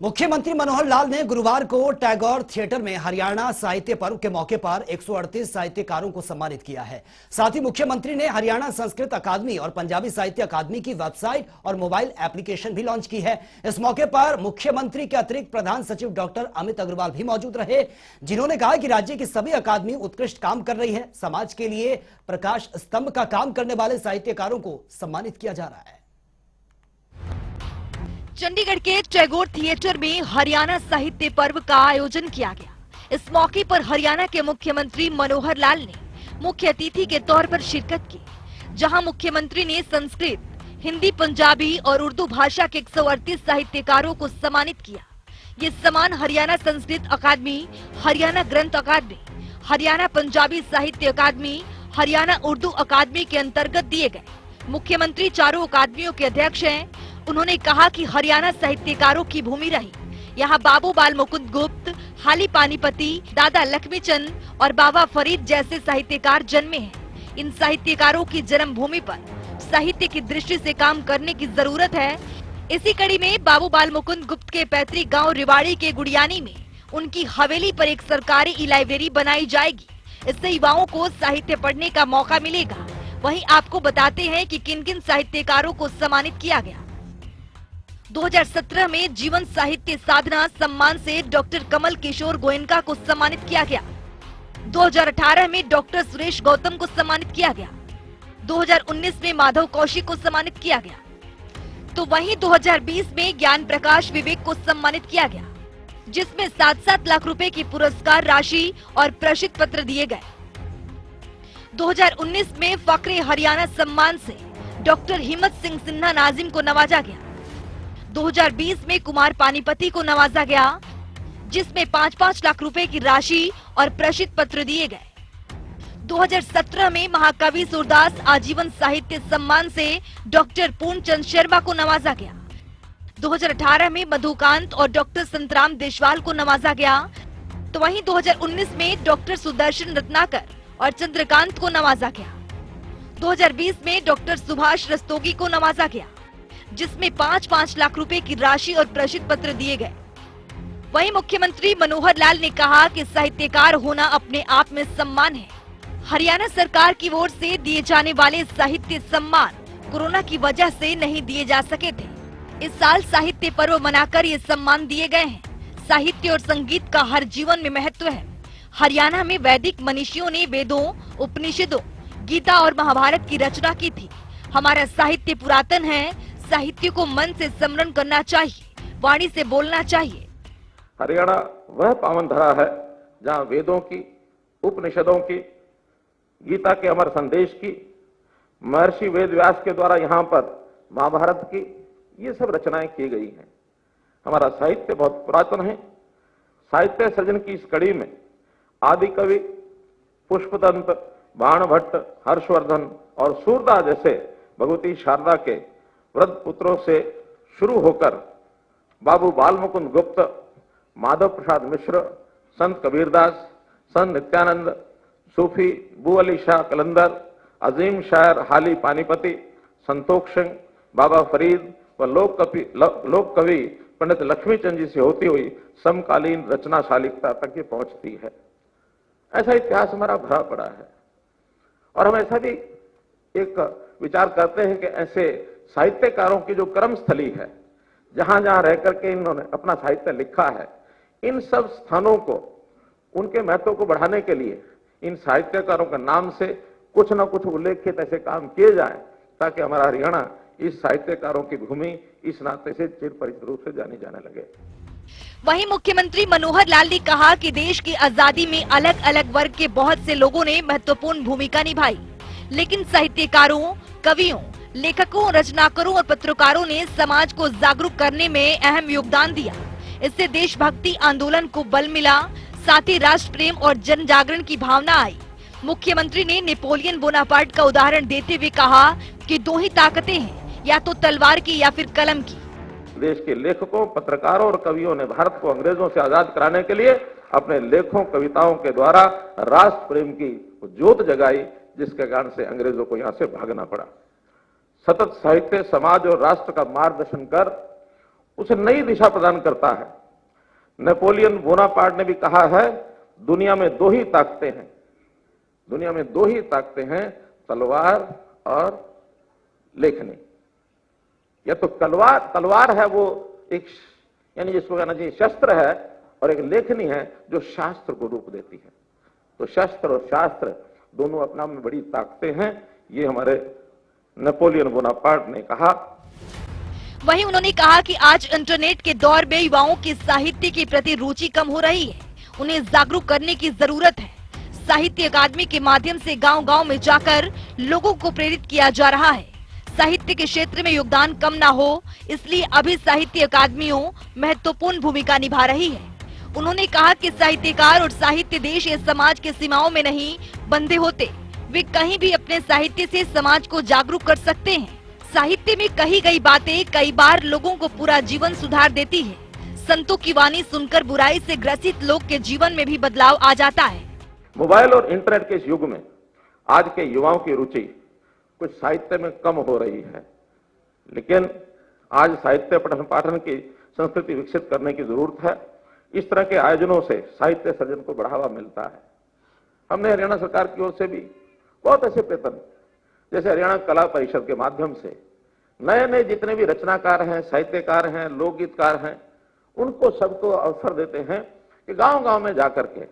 मुख्यमंत्री मनोहर लाल ने गुरुवार को टैगोर थिएटर में हरियाणा साहित्य पर्व के मौके पर 138 साहित्यकारों को सम्मानित किया है। साथ ही मुख्यमंत्री ने हरियाणा संस्कृत अकादमी और पंजाबी साहित्य अकादमी की वेबसाइट और मोबाइल एप्लीकेशन भी लॉन्च की है। इस मौके पर मुख्यमंत्री के अतिरिक्त प्रधान सचिव डॉक्टर अमित अग्रवाल भी मौजूद रहे, जिन्होंने कहा कि राज्य की सभी अकादमी उत्कृष्ट काम कर रही है। समाज के लिए प्रकाश स्तंभ का काम करने वाले साहित्यकारों को सम्मानित किया जा रहा है। चंडीगढ़ के टैगोर थिएटर में हरियाणा साहित्य पर्व का आयोजन किया गया। इस मौके पर हरियाणा के मुख्यमंत्री मनोहर लाल ने मुख्य अतिथि के तौर पर शिरकत की, जहां मुख्यमंत्री ने संस्कृत, हिंदी, पंजाबी और उर्दू भाषा के 138 साहित्यकारों को सम्मानित किया। ये सम्मान हरियाणा संस्कृत अकादमी, हरियाणा ग्रंथ अकादमी, हरियाणा पंजाबी साहित्य अकादमी, हरियाणा उर्दू अकादमी के अंतर्गत दिए गए। मुख्यमंत्री चारों अकादमियों के अध्यक्ष हैं। उन्होंने कहा कि हरियाणा साहित्यकारों की भूमि रही। यहाँ बाबू बाल मुकुंद गुप्त, हाली पानीपति, दादा लक्ष्मीचंद और बाबा फरीद जैसे साहित्यकार जन्मे हैं। इन साहित्यकारों की जन्मभूमि पर साहित्य की दृष्टि से काम करने की जरूरत है। इसी कड़ी में बाबू बाल मुकुंद गुप्त के पैतृक गांव रिवाड़ी के गुड़ियानी में उनकी हवेली पर एक सरकारी ई लाइब्रेरी बनाई जाएगी। इससे युवाओं को साहित्य पढ़ने का मौका मिलेगा। वहीं आपको बताते हैं कि किन किन साहित्यकारों को सम्मानित किया गया। 2017 में जीवन साहित्य साधना सम्मान से डॉक्टर कमल किशोर गोयनका को सम्मानित किया गया। 2018 में डॉक्टर सुरेश गौतम को सम्मानित किया गया। 2019 में माधव कौशिक को सम्मानित किया गया। तो वहीं 2020 में ज्ञान प्रकाश विवेक को सम्मानित किया गया, जिसमें 7-7 लाख रुपए की पुरस्कार राशि और प्रशस्ति पत्र दिए गए। 2019 में फक्रे हरियाणा सम्मान से डॉक्टर हिम्मत सिंह सिन्हा नाजिम को नवाजा गया। 2020 में कुमार पानीपति को नवाजा गया, जिसमें 5-5 लाख रुपए की राशि और प्रशस्ति पत्र दिए गए। 2017 में महाकवि सूरदास आजीवन साहित्य सम्मान से डॉक्टर पूर्णचंद शर्मा को नवाजा गया। 2018 में मधुकांत और डॉक्टर संतराम देशवाल को नवाजा गया। तो वहीं 2019 में डॉक्टर सुदर्शन रत्नाकर और चंद्रकांत को नवाजा गया। 2020 में डॉक्टर सुभाष रस्तोगी को नवाजा गया, जिसमें 5-5 लाख रुपए की राशि और प्रशस्ति पत्र दिए गए। वहीं मुख्यमंत्री मनोहर लाल ने कहा कि साहित्यकार होना अपने आप में सम्मान है। हरियाणा सरकार की ओर से दिए जाने वाले साहित्य सम्मान कोरोना की वजह से नहीं दिए जा सके थे। इस साल साहित्य पर्व मनाकर ये सम्मान दिए गए हैं। साहित्य और संगीत का हर जीवन में महत्व है। हरियाणा में वैदिक मनीषियों ने वेदों, उपनिषदों, गीता और महाभारत की रचना की थी। हमारा साहित्य पुरातन है। साहित्य को मन से स्मरण करना चाहिए, वाणी से बोलना चाहिए। हरियाणा वह पावन धरा है जहां वेदों की, उपनिषदों की, गीता के अमर संदेश की, महर्षि वेद व्यास के द्वारा यहाँ पर महाभारत की ये सब रचनाएं की गई हैं। हमारा साहित्य बहुत पुरातन है। साहित्य सृजन की इस कड़ी में आदि कवि पुष्पदंत, बाणभट्ट, हर्षवर्धन और सूरदास जैसे भगवती शारदा के वृद्ध पुत्रों से शुरू होकर बाबू बाल मुकुंद गुप्त, माधव प्रसाद मिश्र, संत कबीरदास, संत नित्यानंद, सूफी बू अली शाह कलंदर, अजीम शायर हाली पानीपति, संतोष सिंह, बाबा फरीद व लोक कवि पंडित लक्ष्मीचंद जी से होती हुई समकालीन रचनाशालिकता तक ये पहुंचती है। ऐसा इतिहास हमारा भरा पड़ा है और हम ऐसा भी एक विचार करते हैं कि ऐसे साहित्यकारों की जो कर्मस्थली है, जहां जहां रह करके इन्होंने अपना साहित्य लिखा है, इन सब स्थानों को, उनके महत्व को बढ़ाने के लिए इन साहित्यकारों के नाम से कुछ न कुछ उल्लेखित ऐसे काम किए जाएं, ताकि हमारा हरियाणा इस साहित्यकारों की भूमि इस नाते से चिरपरिचित रूप से जानी जाने लगे। वहीं मुख्यमंत्री मनोहर लाल ने कहा कि देश की आजादी में अलग अलग वर्ग के बहुत से लोगों ने महत्वपूर्ण भूमिका निभाई, लेकिन साहित्यकारों, कवियों, लेखकों, रचनाकारों और पत्रकारों ने समाज को जागरूक करने में अहम योगदान दिया। इससे देशभक्ति आंदोलन को बल मिला, साथ ही राष्ट्र प्रेम और जन जागरण की भावना आई। मुख्यमंत्री ने नेपोलियन बोनापार्ट का उदाहरण देते हुए कहा कि दो ही ताकतें हैं, या तो तलवार की या फिर कलम की। देश के लेखकों, पत्रकारों और कवियों ने भारत को अंग्रेजों से आजाद कराने के लिए अपने लेखों, कविताओं के द्वारा राष्ट्र प्रेम की ज्योत जगाई, जिसके कारण से अंग्रेजों को यहाँ से भागना पड़ा। सतत साहित्य समाज और राष्ट्र का मार्गदर्शन कर उसे नई दिशा प्रदान करता है। नेपोलियन बोनापार्ट ने भी कहा है, दुनिया में दो ही ताकतें हैं, दुनिया में दो ही ताकतें हैं, तलवार और लेखनी। या तो तलवार है वो एक, यानी जिसको कहना चाहिए शस्त्र है, और एक लेखनी है जो शास्त्र को रूप देती है। तो शस्त्र और शास्त्र दोनों अपना में बड़ी ताकतें हैं, ये हमारे नेपोलियन बोनापार्ट ने कहा। वहीं उन्होंने कहा कि आज इंटरनेट के दौर में युवाओं की साहित्य के प्रति रुचि कम हो रही है, उन्हें जागरूक करने की जरूरत है। साहित्य अकादमी के माध्यम से गांव-गांव में जाकर लोगों को प्रेरित किया जा रहा है। साहित्य के क्षेत्र में योगदान कम ना हो, इसलिए अभी साहित्य अकादमियों महत्वपूर्ण भूमिका निभा रही है। उन्होंने कहा कि साहित्यकार और साहित्य देश या समाज के सीमाओं में नहीं बंधे होते, वे कहीं भी अपने साहित्य से समाज को जागरूक कर सकते हैं। साहित्य में कही गई बातें कई बार लोगों को पूरा जीवन सुधार देती है। संतों की वाणी सुनकर बुराई से ग्रसित लोग के जीवन में भी बदलाव आ जाता है। मोबाइल और इंटरनेट के इस युग में आज के युवाओं की रुचि कुछ साहित्य में कम हो रही है, लेकिन आज साहित्य पठन पाठन की संस्कृति विकसित करने की जरूरत है। इस तरह के आयोजनों से साहित्य सर्जन को बढ़ावा मिलता है। हमने हरियाणा सरकार की ओर से भी बहुत ऐसे प्रयत्न, जैसे हरियाणा कला परिषद के माध्यम से नए नए जितने भी रचनाकार हैं, साहित्यकार हैं, लोकगीतकार हैं, उनको सबको अवसर देते हैं कि गांव-गांव में जाकर के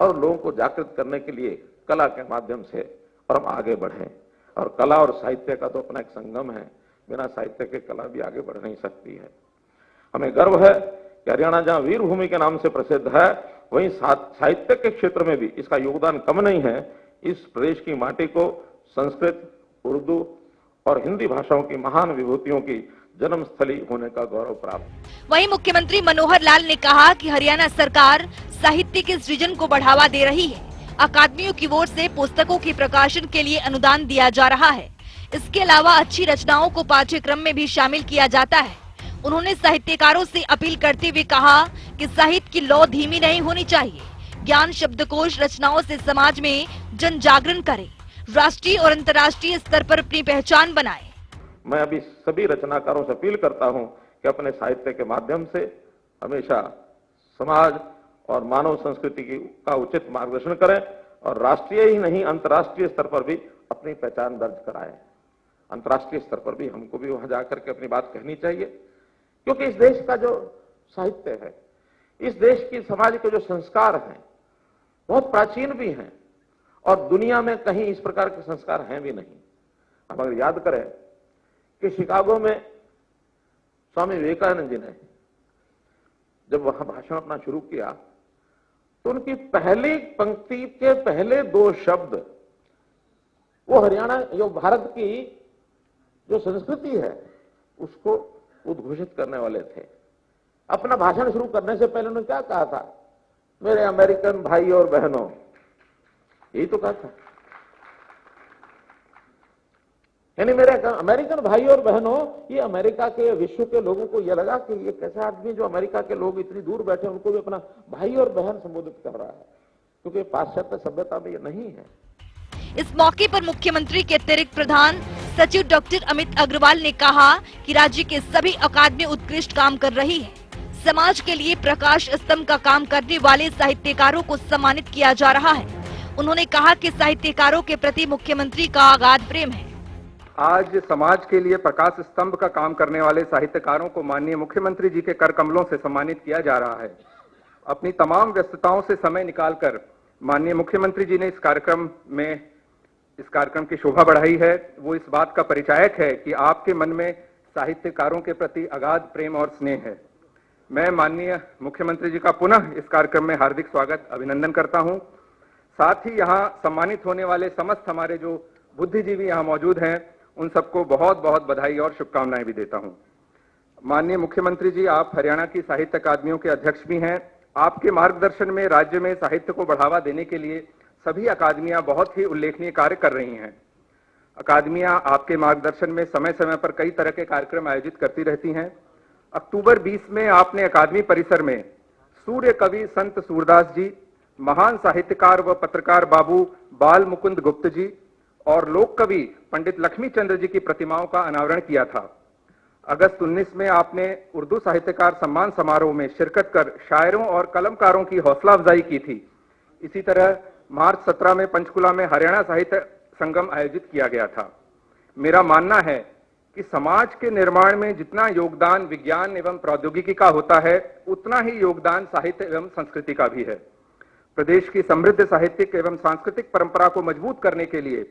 और लोगों को जागृत करने के लिए कला के माध्यम से और हम आगे बढ़ें। और कला और साहित्य का तो अपना एक संगम है, बिना साहित्य के कला भी आगे बढ़ नहीं सकती है। हमें गर्व है कि हरियाणा जहां वीर भूमि के नाम से प्रसिद्ध है, वहीं साहित्य के क्षेत्र में भी इसका योगदान कम नहीं है। इस प्रदेश की माटी को संस्कृत, उर्दू और हिंदी भाषाओं की महान विभूतियों की जन्मस्थली होने का गौरव प्राप्त। वहीं मुख्यमंत्री मनोहर लाल ने कहा कि हरियाणा सरकार साहित्य के सृजन को बढ़ावा दे रही है। अकादमियों की ओर से पुस्तकों के प्रकाशन के लिए अनुदान दिया जा रहा है। इसके अलावा अच्छी रचनाओं को पाठ्यक्रम में भी शामिल किया जाता है। उन्होंने साहित्यकारों से अपील करते हुए कहा कि साहित्य की लौ धीमी नहीं होनी चाहिए। ज्ञान शब्दकोश रचनाओं से समाज में जन जागरण करे, राष्ट्रीय और अंतर्राष्ट्रीय स्तर पर अपनी पहचान बनाए। मैं अभी सभी रचनाकारों से अपील करता हूं कि अपने साहित्य के माध्यम से हमेशा समाज और मानव संस्कृति का उचित मार्गदर्शन करें और राष्ट्रीय ही नहीं अंतर्राष्ट्रीय स्तर पर भी अपनी पहचान दर्ज कराएं। अंतर्राष्ट्रीय स्तर पर भी हमको भी वहां जाकर के अपनी बात कहनी चाहिए, क्योंकि इस देश का जो साहित्य है, इस देश की समाज के जो संस्कार हैं, बहुत प्राचीन भी हैं और दुनिया में कहीं इस प्रकार के संस्कार हैं भी नहीं। हम अगर याद करें कि शिकागो में स्वामी विवेकानंद जी ने जब वहां भाषण अपना शुरू किया, तो उनकी पहली पंक्ति के पहले दो शब्द वो हरियाणा, जो भारत की जो संस्कृति है, उसको उद्घोषित करने वाले थे। अपना भाषण शुरू करने से पहले उन्होंने क्या कहा था? मेरे अमेरिकन भाई और बहनों, यही तो कहा था। यानी मेरे अमेरिकन भाई और बहनों, ये अमेरिका के विश्व के लोगों को यह लगा कि ये कैसा आदमी जो अमेरिका के लोग इतनी दूर बैठे उनको भी अपना भाई और बहन संबोधित कर रहा है, क्योंकि पाश्चात्य सभ्यता में ये नहीं है। इस मौके पर मुख्यमंत्री के अतिरिक्त प्रधान सचिव डॉक्टर अमित अग्रवाल ने कहा कि राज्य के सभी अकादमी उत्कृष्ट काम कर रही है। समाज के लिए प्रकाश स्तंभ का काम करने वाले साहित्यकारों को सम्मानित किया जा रहा है। उन्होंने कहा कि साहित्यकारों के प्रति मुख्यमंत्री का अगाध प्रेम है। आज समाज के लिए प्रकाश स्तंभ का काम करने वाले साहित्यकारों को माननीय मुख्यमंत्री जी के कर कमलों से सम्मानित किया जा रहा है। अपनी तमाम व्यस्तताओं से समय निकालकर माननीय मुख्यमंत्री जी ने इस कार्यक्रम की शोभा बढ़ाई है। वो इस बात का परिचायक है कि आपके मन में साहित्यकारों के प्रति अगाध प्रेम और स्नेह है। मैं माननीय मुख्यमंत्री जी का पुनः इस कार्यक्रम में हार्दिक स्वागत अभिनंदन करता हूं। साथ ही यहां सम्मानित होने वाले समस्त हमारे जो बुद्धिजीवी यहां मौजूद हैं, उन सबको बहुत बहुत बधाई और शुभकामनाएं भी देता हूं। माननीय मुख्यमंत्री जी, आप हरियाणा की साहित्य अकादमियों के अध्यक्ष भी हैं। आपके मार्गदर्शन में राज्य में साहित्य को बढ़ावा देने के लिए सभी अकादमियां बहुत ही उल्लेखनीय कार्य कर रही हैं। अकादमियां आपके मार्गदर्शन में समय समय पर कई तरह के कार्यक्रम आयोजित करती रहती हैं। अक्टूबर 20 में आपने अकादमी परिसर में सूर्य कवि संत सूरदास जी, महान साहित्यकार व पत्रकार बाबू बाल मुकुंद गुप्त जी और लोक कवि पंडित लक्ष्मी चंद्र जी की प्रतिमाओं का अनावरण किया था। अगस्त 19 में आपने उर्दू साहित्यकार सम्मान समारोह में शिरकत कर शायरों और कलमकारों की हौसला अफजाई की थी। इसी तरह मार्च 17 में पंचकुला में हरियाणा साहित्य संगम आयोजित किया गया था। मेरा मानना है कि समाज के निर्माण में जितना योगदान विज्ञान एवं प्रौद्योगिकी का होता है, उतना ही योगदान साहित्य एवं संस्कृति का भी है। प्रदेश की समृद्ध साहित्यिक एवं सांस्कृतिक परंपरा को मजबूत करने के लिए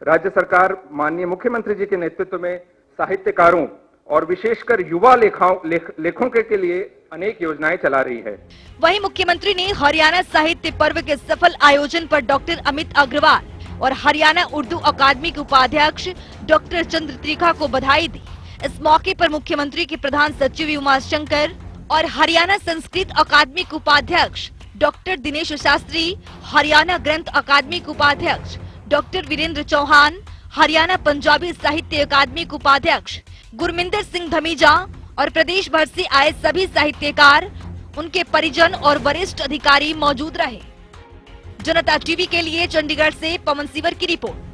राज्य सरकार माननीय मुख्यमंत्री जी के नेतृत्व में साहित्यकारों और विशेषकर युवा लेखकों के लिए अनेक योजनाएं चला रही है। वहीं मुख्यमंत्री ने हरियाणा साहित्य पर्व के सफल आयोजन पर डॉक्टर अमित अग्रवाल और हरियाणा उर्दू अकादमी के उपाध्यक्ष डॉक्टर चंद्र त्रिखा को बधाई दी। इस मौके पर मुख्यमंत्री के प्रधान सचिव उमाशंकर और हरियाणा संस्कृत अकादमी के उपाध्यक्ष डॉक्टर दिनेश शास्त्री, हरियाणा ग्रंथ अकादमी के उपाध्यक्ष डॉक्टर वीरेंद्र चौहान, हरियाणा पंजाबी साहित्य अकादमी के उपाध्यक्ष गुरमिंदर सिंह धमीजा और प्रदेश भर से आए सभी साहित्यकार, उनके परिजन और वरिष्ठ अधिकारी मौजूद रहे। जनता टीवी के लिए चंडीगढ़ से पवन सिवर की रिपोर्ट।